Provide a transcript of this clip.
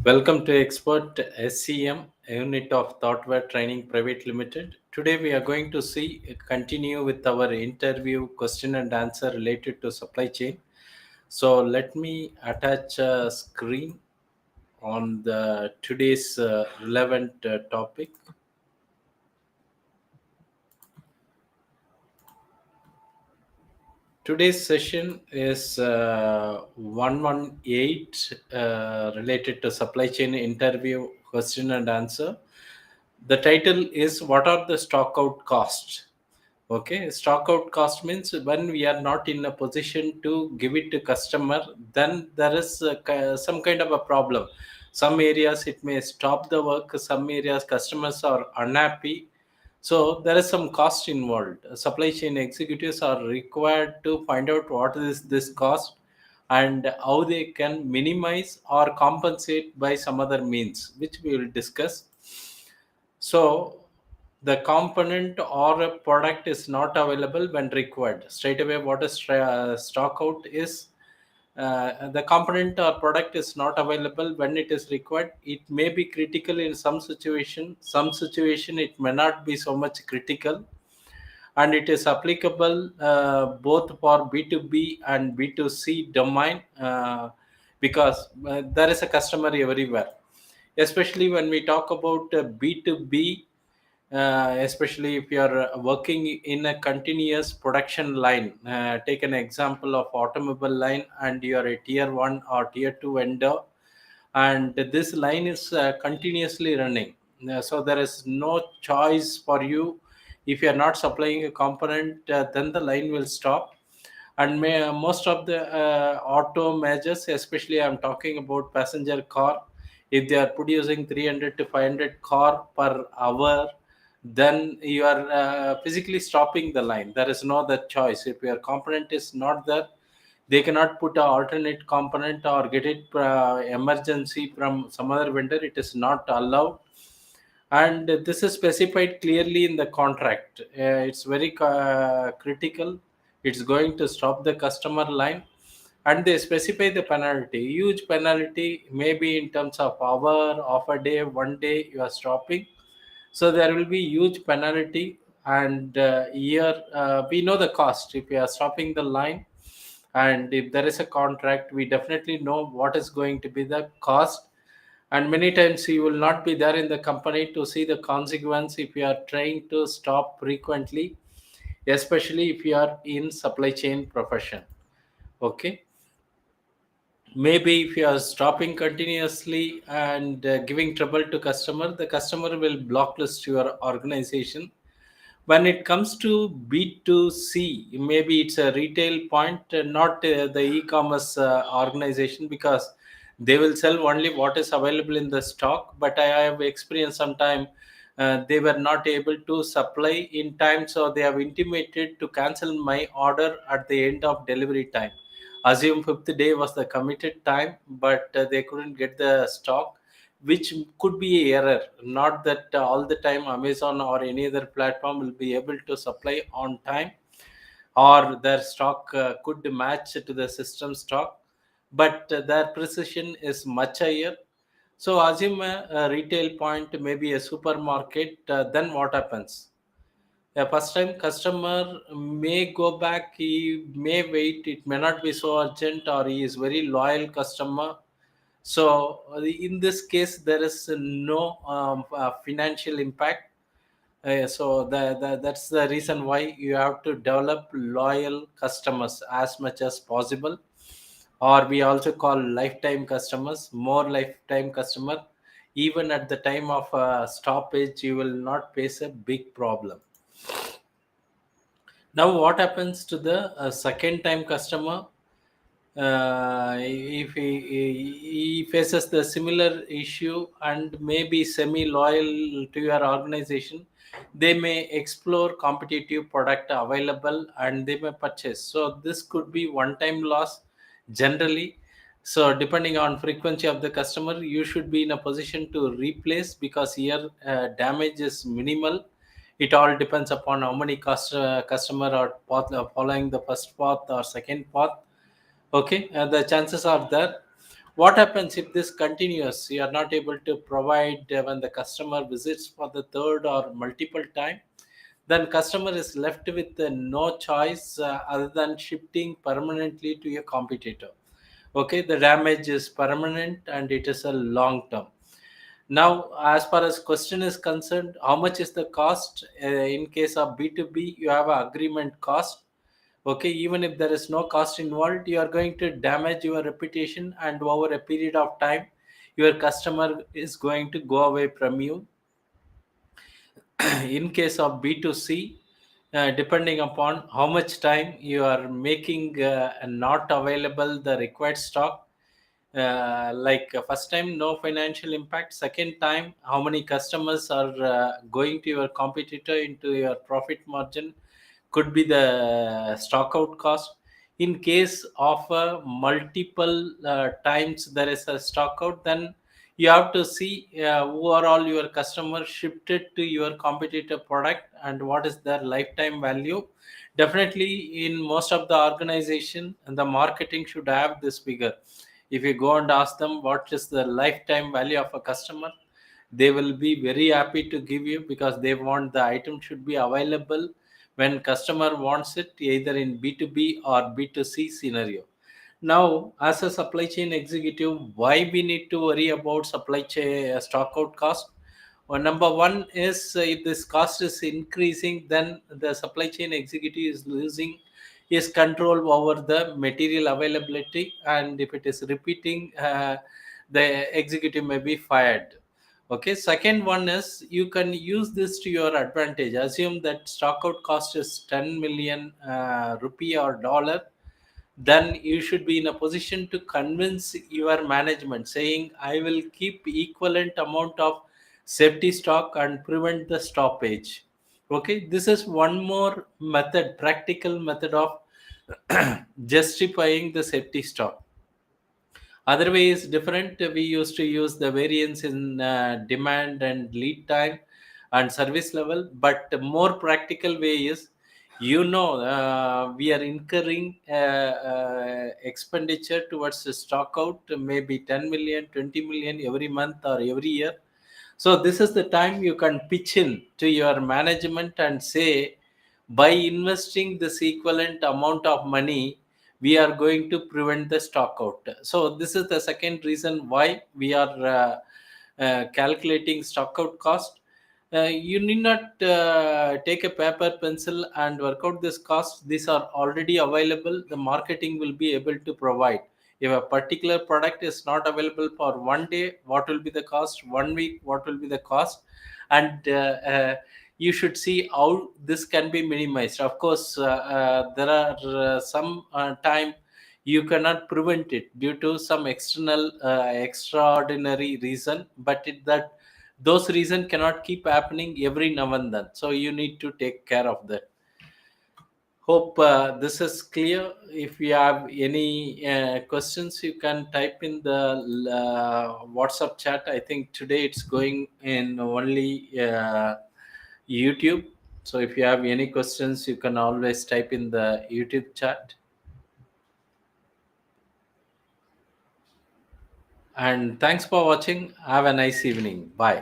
Welcome to Expert SCM, unit of Thoughtware Training Private Limited. Today we are going to continue with our interview question and answer related to supply chain. So let me attach a screen on the today's relevant topic. Today's session is 118 related to supply chain interview question and answer. The title is What are the stock out costs? Okay, stock out cost means when we are not in a position to give it to customer, then there is some kind of a problem. Some areas it may stop the work, some areas customers are unhappy, so there is some cost involved. Supply chain executives are required to find out what is this cost and how they can minimize or compensate by some other means, which we will discuss. So the component or a product is not available when required. Straight away, what is stock out is the component or product is not available when it is required. It may be critical in some situation. Some situation it may not be so much critical, and it is applicable both for B2B and B2C domain because there is a customer everywhere, especially when we talk about B2B, especially if you are working in a continuous production line. Take an example of automobile line, and you are a tier 1 or tier 2 vendor, and this line is continuously running. So there is no choice for you. If you are not supplying a component, then the line will stop. And most of the auto majors, especially I'm talking about passenger car, if they are producing 300 to 500 car per hour, then you are physically stopping the line. There is no other choice. If your component is not there, they cannot put a alternate component or get it emergency from some other vendor. It is not allowed, and this is specified clearly in the contract. It's very critical. It's going to stop the customer line, and they specify the penalty, huge penalty, maybe in terms of hour of a day, one day you are stopping. So there will be huge penalty. And here we know the cost if we are stopping the line, and if there is a contract, we definitely know what is going to be the cost. And many times you will not be there in the company to see the consequence if you are trying to stop frequently, especially if you are in supply chain profession. Okay, maybe if you are stopping continuously and giving trouble to customer, the customer will blocklist your organization. When it comes to B2C, maybe it's a retail point, not the e-commerce organization, because they will sell only what is available in the stock. But I have experienced sometime they were not able to supply in time, so they have intimated to cancel my order at the end of delivery time. Assume fifth day was the committed time, but they couldn't get the stock, which could be a error. Not that all the time Amazon or any other platform will be able to supply on time, or their stock could match to the system stock, but their precision is much higher. So assume a retail point, maybe a supermarket, then what happens? A first time customer may go back, he may wait, it may not be so urgent, or he is very loyal customer. So in this case, there is no financial impact. That's the reason why you have to develop loyal customers as much as possible, or we also call lifetime customers, more lifetime customer. Even at the time of stoppage, you will not face a big problem. Now, what happens to the second time customer? If he faces the similar issue and may be semi loyal to your organization, they may explore competitive product available and they may purchase. So this could be one time loss generally. So depending on frequency of the customer, you should be in a position to replace, because here damage is minimal. It all depends upon how many customer are following the first path or second path. Okay, the chances are there. What happens if this continues? You are not able to provide when the customer visits for the third or multiple time, then customer is left with no choice other than shifting permanently to a competitor. Okay, the damage is permanent and it is a long term. Now, as far as question is concerned, how much is the cost? In case of B2B, you have an agreement cost. Okay, even if there is no cost involved, you are going to damage your reputation, and over a period of time, your customer is going to go away from you. In case of B2C, depending upon how much time you are making not available the required stock, like first time no financial impact, second time how many customers are going to your competitor into your profit margin, could be the stock out cost. In case of multiple times there is a stock out, then you have to see who are all your customers shifted to your competitor product and what is their lifetime value. Definitely in most of the organization, the marketing should have this figure. If you go and ask them what is the lifetime value of a customer, they will be very happy to give you, because they want the item should be available when customer wants it, either in B2B or B2C scenario. Now, as a supply chain executive, why we need to worry about supply chain stock out cost? Well, number one is if this cost is increasing, then the supply chain executive is losing his control over the material availability, and if it is repeating, the executive may be fired. Okay, second one is you can use this to your advantage. Assume that stock out cost is 10 million rupee or dollar, then you should be in a position to convince your management saying, I will keep equivalent amount of safety stock and prevent the stoppage. Okay, this is one more method, practical method of justifying the safety stock. Other way is different. We used to use the variance in demand and lead time and service level, but the more practical way is, we are incurring expenditure towards the stock out, maybe 10 million, 20 million every month or every year. So this is the time you can pitch in to your management and say, by investing this equivalent amount of money, we are going to prevent the stock out. So this is the second reason why we are calculating stock out cost. You need not take a paper pencil and work out this cost. These are already available. The marketing will be able to provide. If a particular product is not available for one day, what will be the cost? 1 week, what will be the cost? And you should see how this can be minimized. Of course, there are some time you cannot prevent it due to some external extraordinary reason, but that those reasons cannot keep happening every now and then. So you need to take care of that. Hope this is clear. If you have any questions, you can type in the WhatsApp chat. I think today it's going in only YouTube. So if you have any questions, you can always type in the YouTube chat. And thanks for watching. Have a nice evening. Bye.